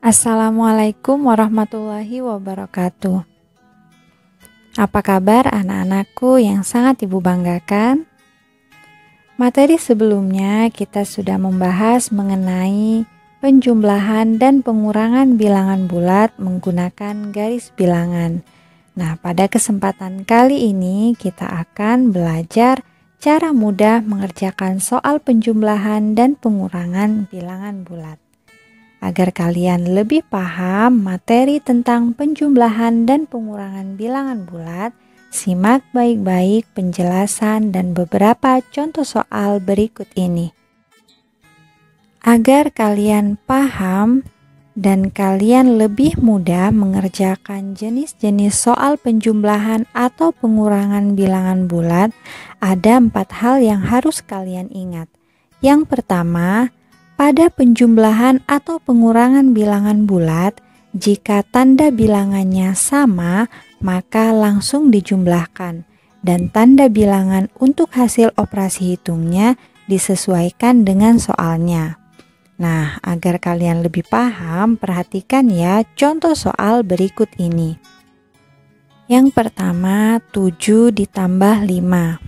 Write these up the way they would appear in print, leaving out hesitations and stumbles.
Assalamualaikum warahmatullahi wabarakatuh. Apa kabar anak-anakku yang sangat Ibu banggakan? Materi sebelumnya kita sudah membahas mengenai penjumlahan dan pengurangan bilangan bulat menggunakan garis bilangan. Nah, pada kesempatan kali ini kita akan belajar cara mudah mengerjakan soal penjumlahan dan pengurangan bilangan bulat. Agar kalian lebih paham materi tentang penjumlahan dan pengurangan bilangan bulat, simak baik-baik penjelasan dan beberapa contoh soal berikut ini. Agar kalian paham dan kalian lebih mudah mengerjakan jenis-jenis soal penjumlahan atau pengurangan bilangan bulat, ada 4 hal yang harus kalian ingat. Yang pertama, pada penjumlahan atau pengurangan bilangan bulat, jika tanda bilangannya sama, maka langsung dijumlahkan, dan tanda bilangan untuk hasil operasi hitungnya disesuaikan dengan soalnya. Nah, agar kalian lebih paham, perhatikan ya contoh soal berikut ini. Yang pertama, 7 ditambah 5.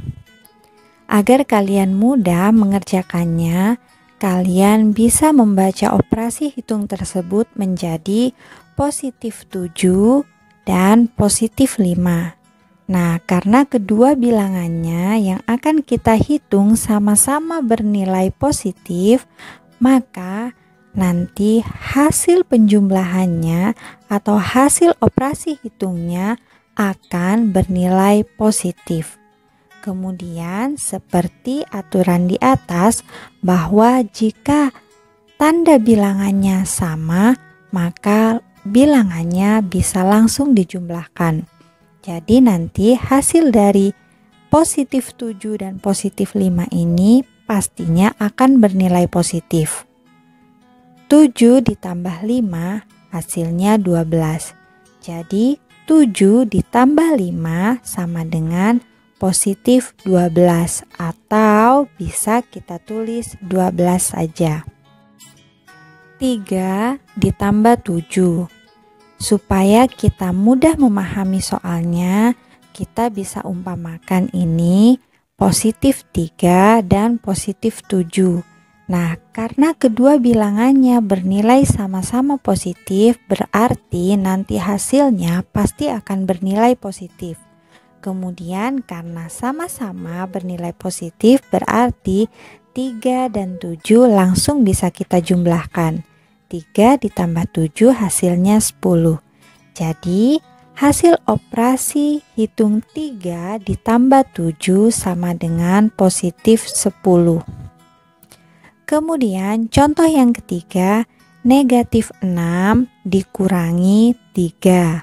Agar kalian mudah mengerjakannya, kalian bisa membaca operasi hitung tersebut menjadi positif 7 dan positif 5. Nah, karena kedua bilangannya yang akan kita hitung sama-sama bernilai positif, maka nanti hasil penjumlahannya atau hasil operasi hitungnya akan bernilai positif. Kemudian seperti aturan di atas bahwa jika tanda bilangannya sama, maka bilangannya bisa langsung dijumlahkan. Jadi nanti hasil dari positif 7 dan positif 5 ini pastinya akan bernilai positif. 7 ditambah 5 hasilnya 12. Jadi 7 ditambah 5 sama dengan positif 12 atau bisa kita tulis 12 saja. 3 ditambah 7. Supaya kita mudah memahami soalnya, kita bisa umpamakan ini positif 3 dan positif 7. Nah, karena kedua bilangannya bernilai sama-sama positif, berarti nanti hasilnya pasti akan bernilai positif. Kemudian karena sama-sama bernilai positif, berarti 3 dan 7 langsung bisa kita jumlahkan. 3 ditambah 7 hasilnya 10. Jadi hasil operasi hitung 3 ditambah 7 sama dengan positif 10. Kemudian contoh yang ketiga, negatif 6 dikurangi 3.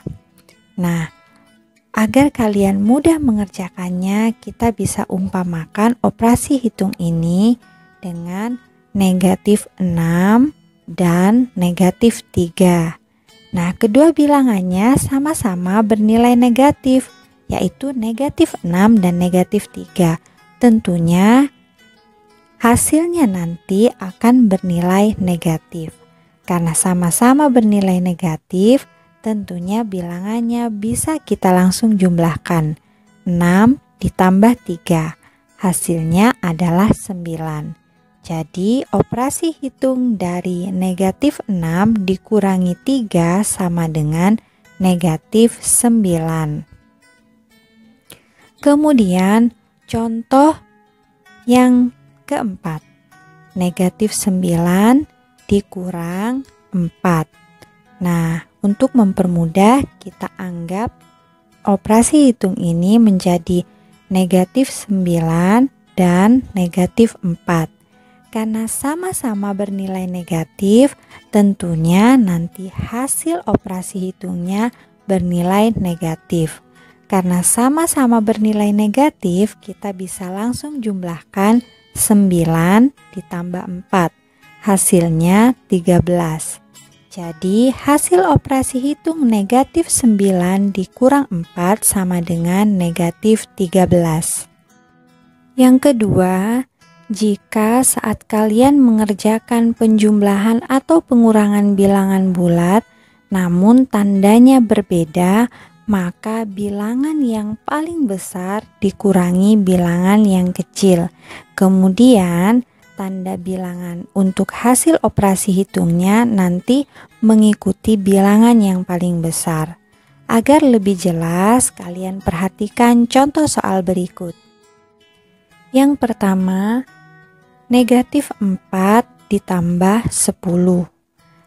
Nah, agar kalian mudah mengerjakannya, kita bisa umpamakan operasi hitung ini dengan negatif 6 dan negatif 3. Nah, kedua bilangannya sama-sama bernilai negatif, yaitu negatif 6 dan negatif 3. Tentunya hasilnya nanti akan bernilai negatif. Karena sama-sama bernilai negatif, tentunya bilangannya bisa kita langsung jumlahkan. 6 ditambah 3, hasilnya adalah 9. Jadi operasi hitung dari negatif 6 dikurangi 3 sama dengan negatif 9. Kemudian contoh yang keempat, negatif 9 dikurang 4. Nah, untuk mempermudah, kita anggap operasi hitung ini menjadi negatif 9 dan negatif 4. Karena sama-sama bernilai negatif, tentunya nanti hasil operasi hitungnya bernilai negatif. Karena sama-sama bernilai negatif, kita bisa langsung jumlahkan 9 ditambah 4. Hasilnya 13. Jadi hasil operasi hitung negatif 9 dikurang 4 sama dengan negatif 13. Yang kedua, Jika saat kalian mengerjakan penjumlahan atau pengurangan bilangan bulat, namun tandanya berbeda, maka bilangan yang paling besar dikurangi bilangan yang kecil. Kemudian, tanda bilangan untuk hasil operasi hitungnya nanti mengikuti bilangan yang paling besar. Agar lebih jelas, kalian perhatikan contoh soal berikut. Yang pertama, negatif 4 ditambah 10.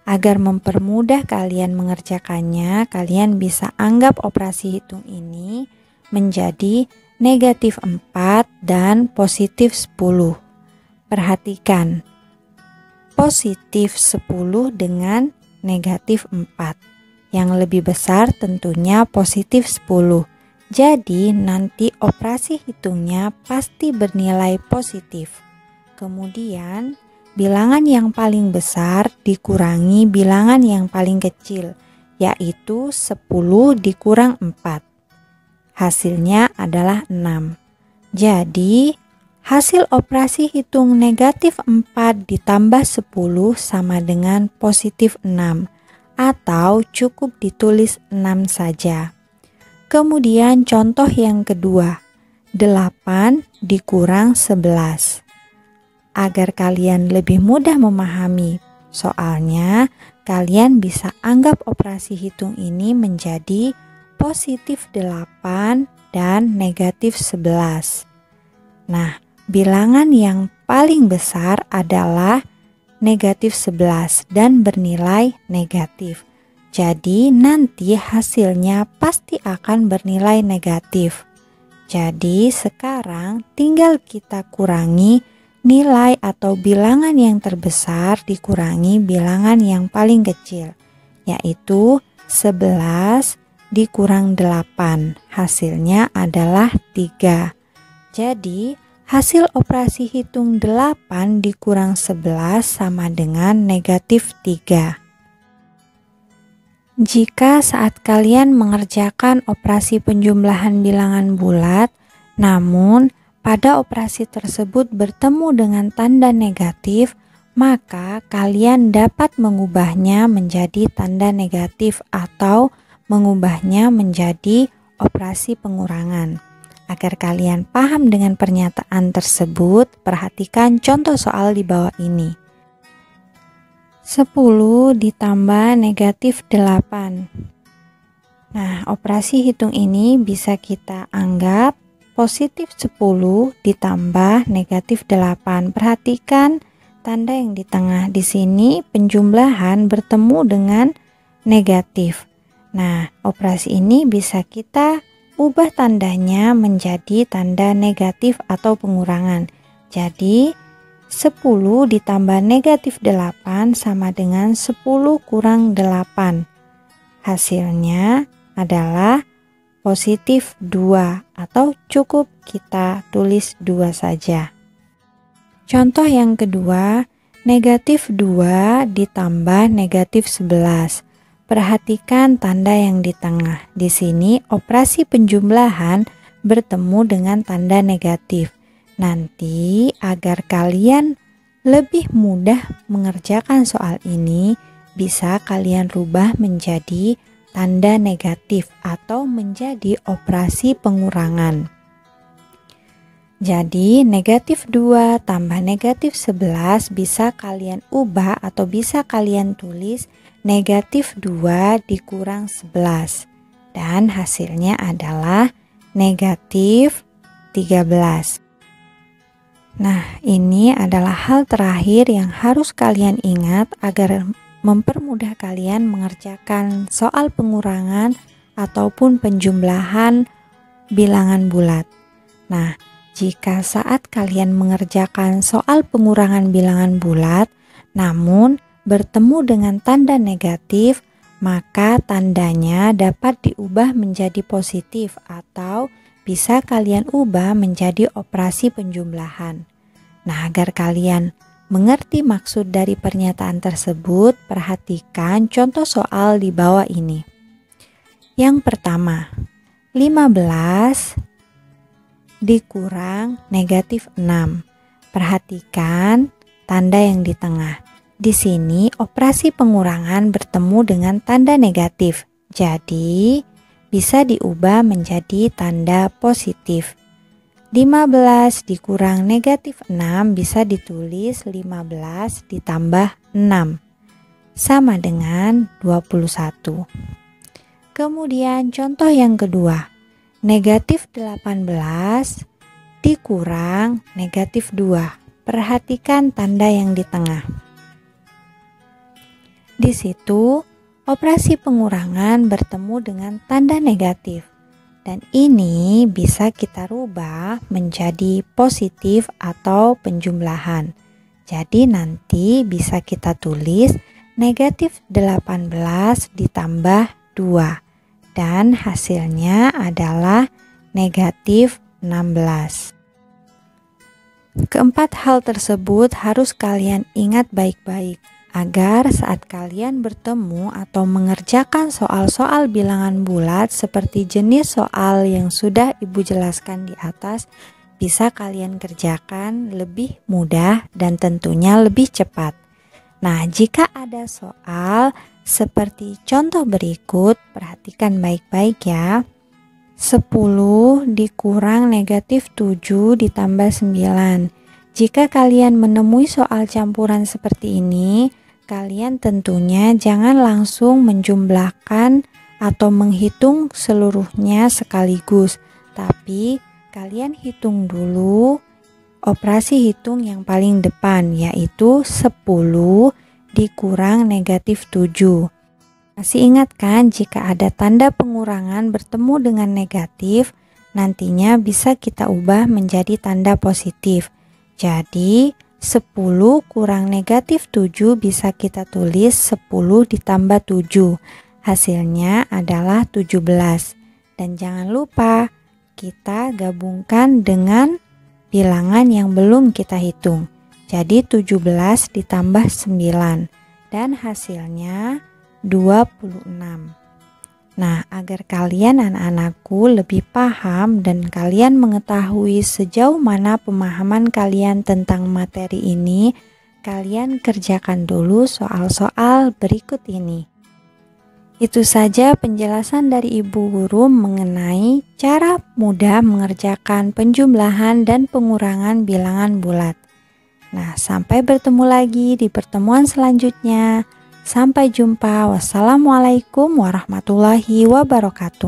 Agar mempermudah kalian mengerjakannya, kalian bisa anggap operasi hitung ini menjadi negatif 4 dan positif 10. Perhatikan, positif 10 dengan negatif 4. Yang lebih besar tentunya positif 10. Jadi nanti operasi hitungnya pasti bernilai positif. Kemudian bilangan yang paling besar dikurangi bilangan yang paling kecil, yaitu 10 dikurang 4. Hasilnya adalah 6. Jadi hasil operasi hitung negatif 4 ditambah 10 sama dengan positif 6, atau cukup ditulis 6 saja. Kemudian contoh yang kedua, 8 dikurang 11. Agar kalian lebih mudah memahami soalnya, kalian bisa anggap operasi hitung ini menjadi positif 8 dan negatif 11. Nah, bilangan yang paling besar adalah negatif 11 dan bernilai negatif. Jadi nanti hasilnya pasti akan bernilai negatif. Jadi sekarang tinggal kita kurangi nilai atau bilangan yang terbesar dikurangi bilangan yang paling kecil, yaitu 11 dikurang 8. Hasilnya adalah 3. Jadi hasil operasi hitung 8 dikurang 11 sama dengan negatif 3. Jika saat kalian mengerjakan operasi penjumlahan bilangan bulat, namun pada operasi tersebut bertemu dengan tanda negatif, maka kalian dapat mengubahnya menjadi tanda negatif atau mengubahnya menjadi operasi pengurangan. Agar kalian paham dengan pernyataan tersebut, perhatikan contoh soal di bawah ini. 10 ditambah negatif 8. Nah, operasi hitung ini bisa kita anggap positif 10 ditambah negatif 8. Perhatikan tanda yang di tengah. Di sini penjumlahan bertemu dengan negatif. Nah, operasi ini bisa kita ubah tandanya menjadi tanda negatif atau pengurangan. Jadi 10 ditambah negatif 8 sama dengan 10 kurang 8. Hasilnya adalah positif 2 atau cukup kita tulis 2 saja. Contoh yang kedua, negatif 2 ditambah negatif 11. Perhatikan tanda yang di tengah. Di sini operasi penjumlahan bertemu dengan tanda negatif. Nanti agar kalian lebih mudah mengerjakan soal ini, bisa kalian rubah menjadi tanda negatif atau menjadi operasi pengurangan. Jadi negatif 2 tambah negatif 11 bisa kalian ubah atau bisa kalian tulis negatif 2 dikurang 11. Dan hasilnya adalah negatif 13. Nah, ini adalah hal terakhir yang harus kalian ingat agar mempermudah kalian mengerjakan soal pengurangan ataupun penjumlahan bilangan bulat. Nah, jika saat kalian mengerjakan soal pengurangan bilangan bulat, namun bertemu dengan tanda negatif, maka tandanya dapat diubah menjadi positif atau bisa kalian ubah menjadi operasi penjumlahan. Nah, agar kalian mengerti maksud dari pernyataan tersebut, perhatikan contoh soal di bawah ini. Yang pertama, 15 dikurang negatif 6. Perhatikan tanda yang di tengah. Di sini operasi pengurangan bertemu dengan tanda negatif. Jadi, bisa diubah menjadi tanda positif. 15 dikurang negatif 6 bisa ditulis 15 ditambah 6. Sama dengan 21. Kemudian contoh yang kedua. Negatif 18 dikurang negatif 2. Perhatikan tanda yang di tengah. Di situ, operasi pengurangan bertemu dengan tanda negatif. Dan ini bisa kita rubah menjadi positif atau penjumlahan. Jadi nanti bisa kita tulis negatif 18 ditambah 2. Dan hasilnya adalah negatif 16. Keempat hal tersebut harus kalian ingat baik-baik, agar saat kalian bertemu atau mengerjakan soal-soal bilangan bulat seperti jenis soal yang sudah Ibu jelaskan di atas, bisa kalian kerjakan lebih mudah dan tentunya lebih cepat. Nah, jika ada soal seperti contoh berikut, perhatikan baik-baik ya. 10 dikurang negatif 7 ditambah 9. Jika kalian menemui soal campuran seperti ini, kalian tentunya jangan langsung menjumlahkan atau menghitung seluruhnya sekaligus, tapi kalian hitung dulu operasi hitung yang paling depan, yaitu 10 dikurang negatif 7. Masih ingat kan, jika ada tanda pengurangan bertemu dengan negatif, nantinya bisa kita ubah menjadi tanda positif. Jadi 10 kurang negatif 7 bisa kita tulis 10 ditambah 7. Hasilnya adalah 17. Dan jangan lupa kita gabungkan dengan bilangan yang belum kita hitung. Jadi 17 ditambah 9 dan hasilnya 26. Nah, agar kalian anak-anakku lebih paham dan kalian mengetahui sejauh mana pemahaman kalian tentang materi ini, kalian kerjakan dulu soal-soal berikut ini. Itu saja penjelasan dari Ibu Guru mengenai cara mudah mengerjakan penjumlahan dan pengurangan bilangan bulat. Nah, sampai bertemu lagi di pertemuan selanjutnya. Sampai jumpa. Wassalamualaikum warahmatullahi wabarakatuh.